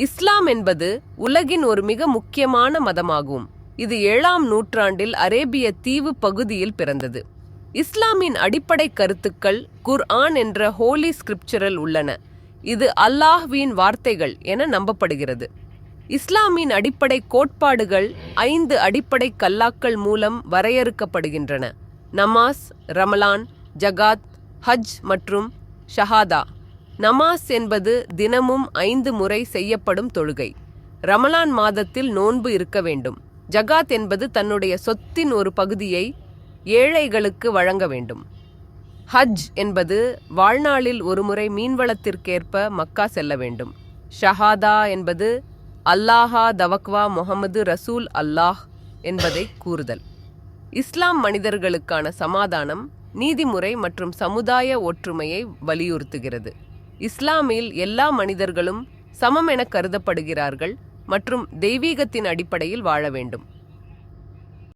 இஸ்லாம் என்பது உலகின் ஒரு மிக முக்கியமான மதமாகும். இது 7ஆம் நூற்றாண்டில் அரேபிய தீவு பகுதியில் பிறந்தது. இஸ்லாமின் அடிப்படை கருத்துக்கள் குர்ஆன் என்ற ஹோலி ஸ்கிரிப்சரில் உள்ளன. இது அல்லாஹ்வின் வார்த்தைகள் என நம்பப்படுகிறது. இஸ்லாமின் அடிப்படை கோட்பாடுகள் 5 அடிப்படை கல்லாக்கள் மூலம் வரையறுக்கப்படுகின்றன: நமாஸ், ரமலான், ஜகாத், ஹஜ் மற்றும் ஷஹாதா. நமாஸ் என்பது தினமும் 5 முறை செய்யப்படும் தொழுகை. ரமலான் மாதத்தில் நோன்பு இருக்க வேண்டும். ஜகாத் என்பது தன்னுடைய சொத்தின் ஒரு பகுதியை ஏழைகளுக்கு வழங்க வேண்டும். ஹஜ் என்பது வாழ்நாளில் ஒருமுறை மீன்வளத்திற்கேற்ப மக்கா செல்ல வேண்டும். ஷஹாதா என்பது அல்லாஹா தவக்வா முஹம்மது ரசூல் அல்லாஹ் என்பதை கூறுதல். இஸ்லாம் மனிதர்களுக்கான சமாதானம், நீதிமுறை மற்றும் சமுதாய ஒற்றுமையை வலியுறுத்துகிறது. இஸ்லாமில் எல்லா மனிதர்களும் சமம் என கருதப்படுகிறார்கள் மற்றும் தெய்வீகத்தின் அடிப்படையில் வாழ வேண்டும்.